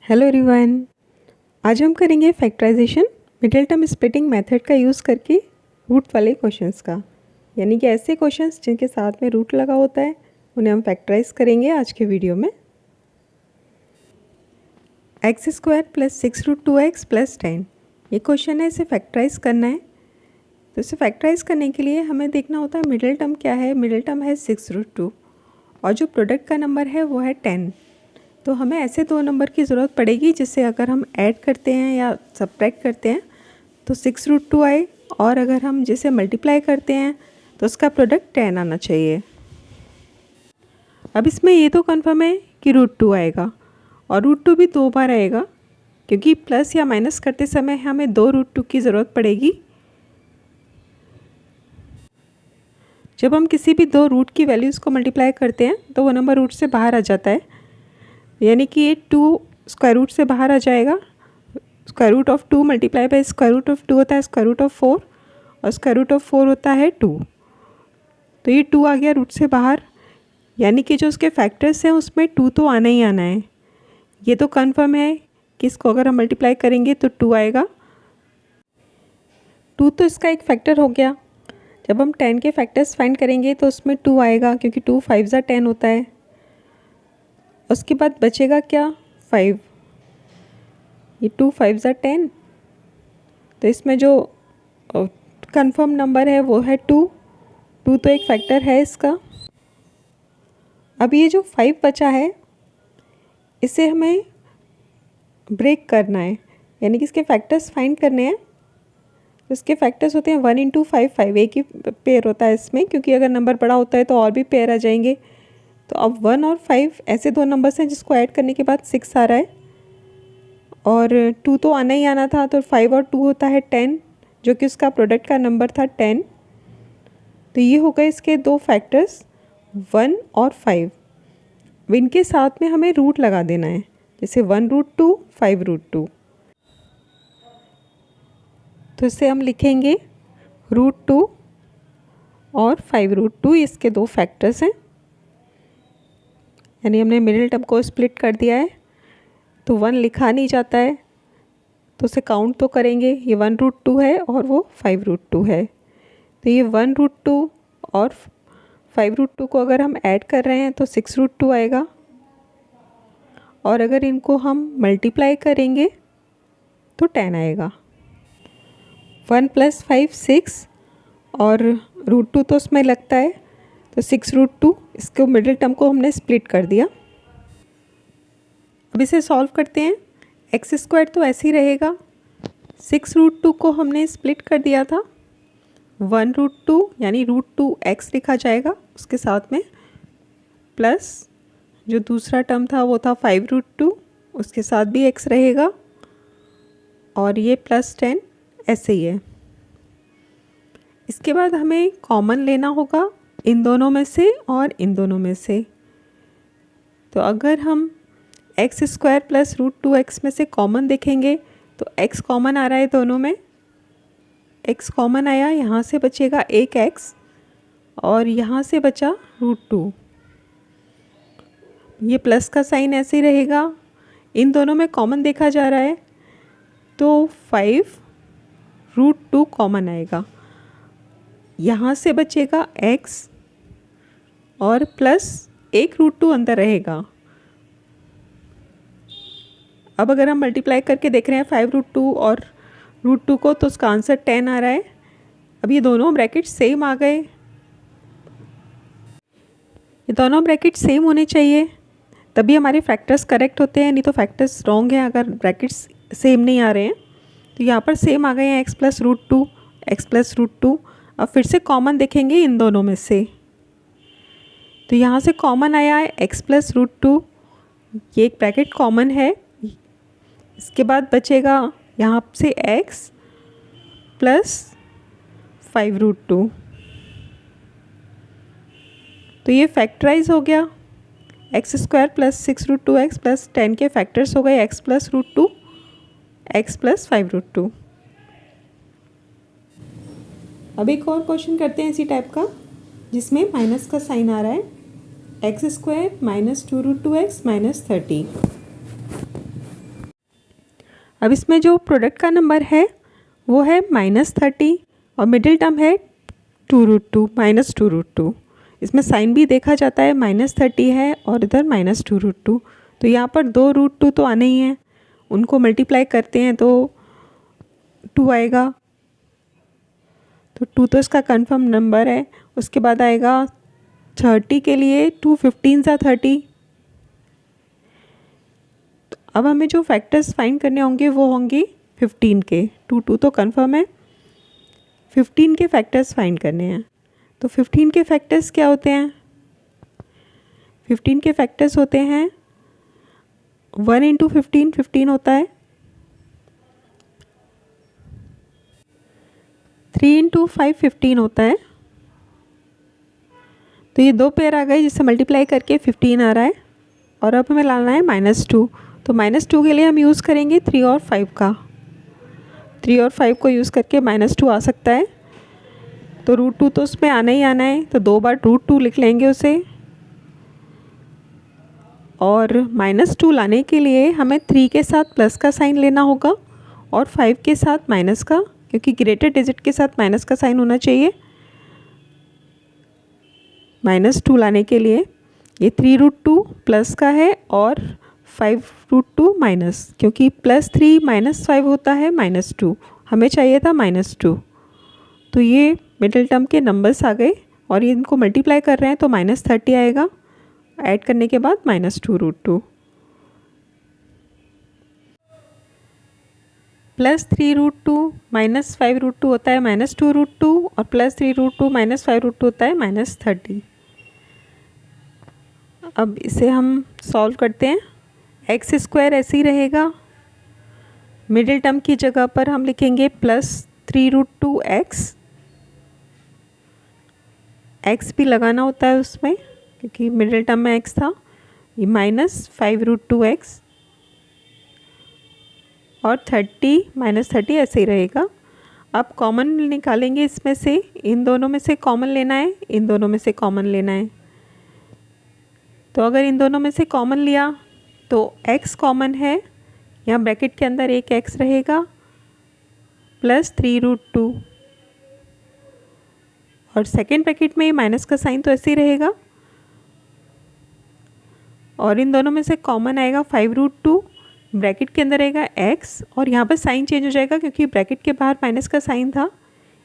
Hello everyone. आज हम करेंगे factorization middle term splitting method का यूज़ करके रूट वाले क्वेश्चंस का, यानी कि ऐसे क्वेश्चंस जिनके साथ में रूट लगा होता है उन्हें हम फैक्टराइज करेंगे आज के वीडियो में। X square plus 6√2x plus 10 ये क्वेश्चन है, इसे फैक्टराइज करना है। तो इसे फैक्टराइज करने के लिए हमें देखना होता है मिडिल टर्म क्या है। मिडिल टर्म है 6√2 और जो प्रोडक्ट का नंबर है वो है 10। तो हमें ऐसे दो नंबर की ज़रूरत पड़ेगी जिससे अगर हम ऐड करते हैं या सब्ट्रैक्ट करते हैं तो 6√2 आए, और अगर हम जिसे मल्टीप्लाई करते हैं तो उसका प्रोडक्ट 10 आना चाहिए। अब इसमें ये तो कन्फर्म है कि √2 आएगा, और √2 भी 2 बार आएगा क्योंकि प्लस या माइनस करते समय हमें 2 √2 की ज़रूरत पड़ेगी। जब हम किसी भी दो रूट की वैल्यूज़ को मल्टीप्लाई करते हैं तो वो नंबर रूट से बाहर आ जाता है, यानी कि ये 2 स्क्वायर रूट से बाहर आ जाएगा। Square root of 2 multiply by square root of 2 होता है स्क्वायर रूट ऑफ 4, और स्क्वायर रूट ऑफ 4 होता है 2। तो ये 2 आ गया रूट से बाहर, यानी कि जो उसके फैक्टर्स हैं उसमें 2 तो आना ही आना है। ये तो कन्फर्म है कि इसको अगर हम मल्टीप्लाई करेंगे तो 2 आएगा। 2 तो इसका एक फैक्टर हो गया। जब हम 10 के फैक्टर्स फाइंड करेंगे तो उसमें 2 आएगा क्योंकि 2 5 ज़ा 10 होता है। उसके बाद बचेगा क्या, 5। ये 2 5 ज़ा 10, तो इसमें जो कंफर्म नंबर है वो है 2। 2 तो एक फैक्टर है इसका। अब ये जो 5 बचा है इसे हमें ब्रेक करना है, यानी कि इसके फैक्टर्स फाइंड करने हैं। तो इसके फैक्टर्स होते हैं 1 × 5 5, एक ही पेयर होता है इसमें, क्योंकि अगर नंबर बड़ा होता है तो और भी पेयर आ जाएंगे। तो अब 1 और 5 ऐसे दो नंबर्स हैं जिसको ऐड करने के बाद 6 आ रहा है, और 2 तो आना ही आना था, तो 5 और 2 होता है 10, जो कि उसका प्रोडक्ट का नंबर था 10। तो ये हो गए इसके दो फैक्टर्स 1 और 5। इनके साथ में हमें रूट लगा देना है, जैसे 1√2 5√2। तो इसे हम लिखेंगे √2 और 5√2, इसके दो फैक्टर्स हैं। यानी हमने मिडिल टर्म को स्प्लिट कर दिया है, तो 1 लिखा नहीं जाता है, तो उसे काउंट तो करेंगे। ये 1√2 है और वो 5√2 है, तो ये 1√2 और 5√2 को अगर हम ऐड कर रहे हैं तो 6√2 आएगा, और अगर इनको हम मल्टीप्लाई करेंगे तो 10 आएगा। 1 + 5 6, और √2 तो उसमें लगता है, तो 6√2, इसको मिडिल टर्म को हमने स्प्लिट कर दिया। अब इसे सॉल्व करते हैं। एक्स स्क्वायर तो ऐसे ही रहेगा, 6√2 को हमने स्प्लिट कर दिया था। 1√2 यानी √2x लिखा जाएगा, उसके साथ में प्लस जो दूसरा टर्म था वो था 5√2, उसके साथ भी x रहेगा, और ये प्लस 10 ऐसे ही है। इसके बाद हमें कॉमन लेना होगा इन दोनों में से और इन दोनों में से। तो अगर हम एक्स स्क्वायर प्लस √2x में से कॉमन देखेंगे तो x कॉमन आ रहा है दोनों में। x कॉमन आया, यहाँ से बचेगा एक x, और यहाँ से बचा √2। ये प्लस का साइन ऐसे ही रहेगा। इन दोनों में कॉमन देखा जा रहा है, तो 5√2 कॉमन आएगा। यहाँ से बचेगा x, और प्लस एक √2 अंदर रहेगा। अब अगर हम मल्टीप्लाई करके देख रहे हैं 5√2 और √2 को, तो उसका आंसर 10 आ रहा है। अब ये दोनों ब्रैकेट सेम आ गए, ये दोनों ब्रैकेट सेम होने चाहिए तभी हमारे फैक्टर्स करेक्ट होते हैं, नहीं तो फैक्टर्स रॉन्ग हैं अगर ब्रैकेट्स सेम नहीं आ रहे हैं। तो यहाँ पर सेम आ गए हैं x + √2 x + √2। अब फिर से कॉमन देखेंगे इन दोनों में से, तो यहाँ से कॉमन आया है x + √2, ये एक ब्रैकेट कॉमन है। इसके बाद बचेगा यहाँ से x प्लस 5√2, तो ये फैक्टराइज हो गया। X square plus 6√2x plus 10 के फैक्टर्स हो गए x + √2 x + 5√2। अब एक और क्वेश्चन करते हैं इसी टाइप का, जिसमें माइनस का साइन आ रहा है। X square -2√2x -30। अब इसमें जो प्रोडक्ट का नंबर है वो है -30 और मिडिल टर्म है 2√2 -2√2। इसमें साइन भी देखा जाता है, -30 है और इधर -2√2। तो यहाँ पर 2√2 तो आने ही हैं, उनको मल्टीप्लाई करते हैं तो 2 आएगा। तो 2 तो इसका कंफर्म नंबर है। उसके बाद आएगा 30 के लिए 2 15 30। तो अब हमें जो फैक्टर्स फाइंड करने होंगे वो होंगे 15 के। 2 तो कंफर्म है, 15 के फैक्टर्स फाइंड करने हैं। तो 15 के फैक्टर्स क्या होते हैं? 15 के फैक्टर्स होते हैं 1 × 15 15 होता है, 3 × 5 15 होता है। तो ये दो पेयर आ गए जिससे मल्टीप्लाई करके 15 आ रहा है। और अब हमें लाना है -2। तो -2 के लिए हम यूज़ करेंगे 3 और 5 का। 3 और 5 को यूज़ करके -2 आ सकता है। तो √2 तो उसमें आना ही आना है, तो 2 बार √2 लिख लेंगे उसे। और -2 लाने के लिए हमें 3 के साथ प्लस का साइन लेना होगा और 5 के साथ माइनस का, क्योंकि ग्रेटर डिजिट के साथ माइनस का साइन होना चाहिए। -2 लाने के लिए ये 3√2 प्लस का है और 5√2 माइनस, क्योंकि +3 -5 होता है -2, हमें चाहिए था -2। तो ये मिडिल टर्म के नंबर्स आ गए और ये इनको मल्टीप्लाई कर रहे हैं तो -30 आएगा। ऐड करने के बाद -2√2 +3√2 -5√2 होता है -2√2 और +3√2 -5√2 होता है -30। अब इसे हम सॉल्व करते हैं। x² ऐसे ही रहेगा, मिडिल टर्म की जगह पर हम लिखेंगे +3√2x। x भी लगाना होता है उसमें क्योंकि मिडिल टर्म में x था। ये -5√2x और 30 -30 ऐसे ही रहेगा। अब कॉमन निकालेंगे इसमें से, इन दोनों में से कॉमन लेना है, इन दोनों में से कॉमन लेना है। तो अगर इन दोनों में से कॉमन लिया तो x कॉमन है, यहाँ ब्रैकेट के अंदर एक x रहेगा +3√2 और सेकेंड ब्रैकेट में ये माइनस का साइन तो ऐसे ही रहेगा। और इन दोनों में से कॉमन आएगा 5√2, ब्रैकेट के अंदर रहेगा x और यहाँ पर साइन चेंज हो जाएगा क्योंकि ब्रैकेट के बाहर माइनस का साइन था,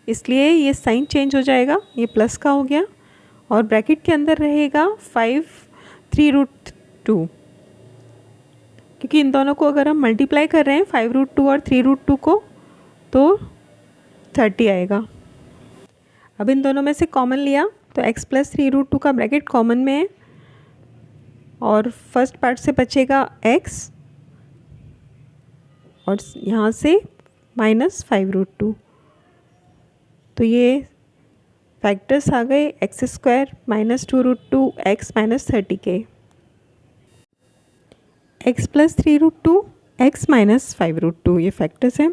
इसलिए ये साइन चेंज हो जाएगा, ये प्लस का हो गया। और ब्रैकेट के अंदर रहेगा 3√2, क्योंकि इन दोनों को अगर हम मल्टीप्लाई कर रहे हैं 5√2 और 3√2 को तो 30 आएगा। अब इन दोनों में से कॉमन लिया तो x + 3√2 का ब्रैकेट कॉमन में है और फर्स्ट पार्ट से बचेगा x और यहाँ से -5√2। तो ये फैक्टर्स आ गए x² -2√2 x -30 के। x + 3√2 x -5√2 ये फैक्टर्स हैं।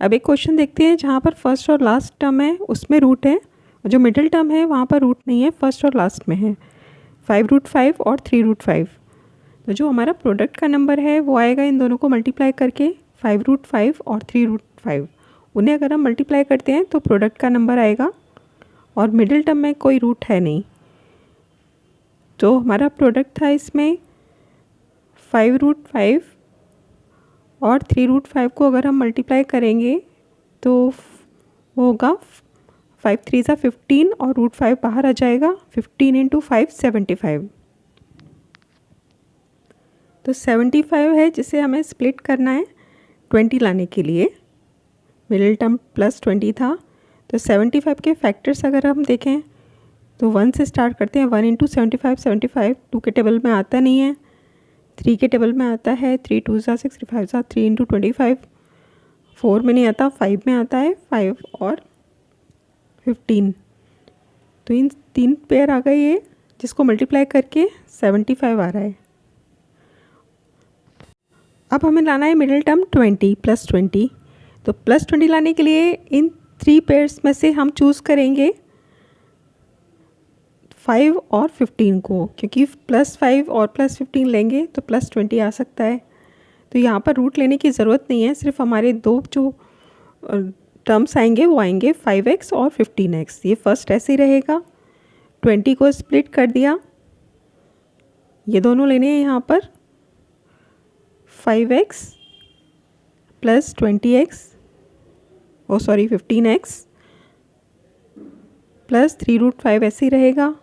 अब एक क्वेश्चन देखते हैं जहाँ पर फर्स्ट और लास्ट टर्म है उसमें रूट है, जो मिडिल टर्म है वहाँ पर रूट नहीं है, फर्स्ट और लास्ट में है 5√5 और 3√5। तो जो हमारा प्रोडक्ट का नंबर है वो आएगा इन दोनों को मल्टीप्लाई करके 5√5 और 3√5, उन्हें अगर हम मल्टीप्लाई करते हैं तो प्रोडक्ट का नंबर आएगा और मिडिल टर्म में कोई रूट है नहीं। तो हमारा प्रोडक्ट था इसमें 5√5 और 3√5 को अगर हम मल्टीप्लाई करेंगे तो होगा 5 3 = 15 और √5 बाहर आ जाएगा, 15 × 5 75। तो 75 है जिसे हमें स्प्लिट करना है 20 लाने के लिए। मिडिल टर्म +20 था, तो 75 के फैक्टर्स अगर हम देखें तो 1 से स्टार्ट करते हैं। 1 × 75 75 2 के टेबल में आता नहीं है, 3 के टेबल में आता है, 3 2 = 6 3 5 = 3 × 25, 4 में नहीं आता, 5 में आता है, 5 और 15। तो इन 3 पेयर आ गए ये, जिसको मल्टीप्लाई करके 75 आ रहा है। अब हमें लाना है मिडिल टर्म 20 +20। तो +20 लाने के लिए इन 3 पेयर्स में से हम चूज़ करेंगे 5 और 15 को, क्योंकि +5 और +15 लेंगे तो +20 आ सकता है। तो यहाँ पर रूट लेने की ज़रूरत नहीं है, सिर्फ हमारे दो जो टर्म्स आएंगे वो आएंगे 5x और 15x। ये फर्स्ट ऐसे ही रहेगा। 20 को स्प्लिट कर दिया, ये दोनों लेने हैं यहाँ पर 5x प्लस 20x, ओ सॉरी 15x प्लस 3√5 ऐसे ही रहेगा।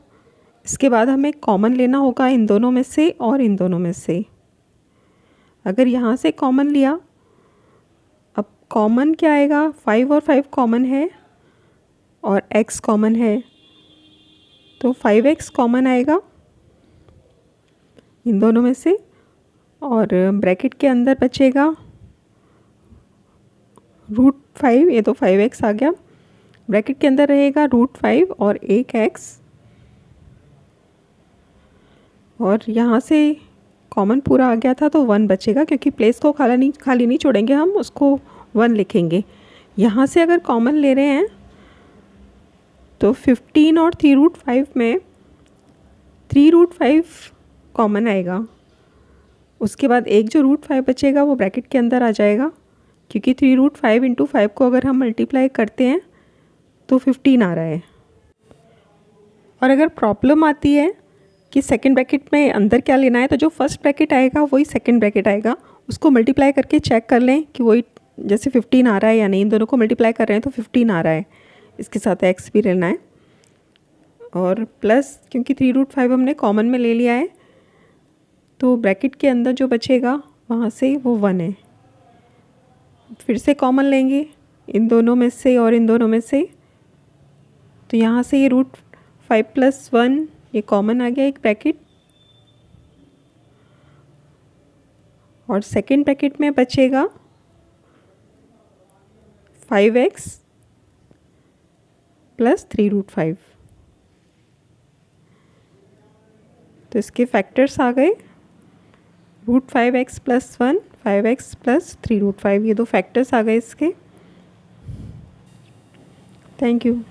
इसके बाद हमें कॉमन लेना होगा इन दोनों में से और इन दोनों में से। अगर यहाँ से कॉमन लिया, अब कॉमन क्या आएगा, 5 और 5 कॉमन है और x कॉमन है, तो 5x कॉमन आएगा इन दोनों में से। और ब्रैकेट के अंदर बचेगा √5, ये तो 5x आ गया। ब्रैकेट के अंदर रहेगा √5 और एक x, और यहाँ से कॉमन पूरा आ गया था तो 1 बचेगा, क्योंकि प्लेस को खाली नहीं छोड़ेंगे, हम उसको 1 लिखेंगे। यहाँ से अगर कॉमन ले रहे हैं तो 15 और 3√5 में 3√5 कॉमन आएगा। उसके बाद एक जो √5 बचेगा वो ब्रैकेट के अंदर आ जाएगा, क्योंकि 3√5 इंटू 5 को अगर हम मल्टीप्लाई करते हैं तो 15 आ रहा है। और अगर प्रॉब्लम आती है कि सेकंड ब्रैकेट में अंदर क्या लेना है, तो जो फर्स्ट ब्रैकेट आएगा वही सेकंड ब्रैकेट आएगा, उसको मल्टीप्लाई करके चेक कर लें कि वही जैसे 15 आ रहा है या नहीं। इन दोनों को मल्टीप्लाई कर रहे हैं तो 15 आ रहा है, इसके साथ x भी लेना है। और प्लस क्योंकि 3√5 हमने कॉमन में ले लिया है, तो ब्रैकेट के अंदर जो बचेगा वहाँ से वो 1 है। फिर से कॉमन लेंगे इन दोनों में से और इन दोनों में से, तो यहाँ से ये √5 प्लस 1 ये कॉमन आ गया एक ब्रैकेट। और सेकेंड ब्रैकेट में बचेगा 5x प्लस 3√5। तो इसके फैक्टर्स आ गए √5x प्लस 1, 5x प्लस 3√5, ये दो फैक्टर्स आ गए इसके। Thank you.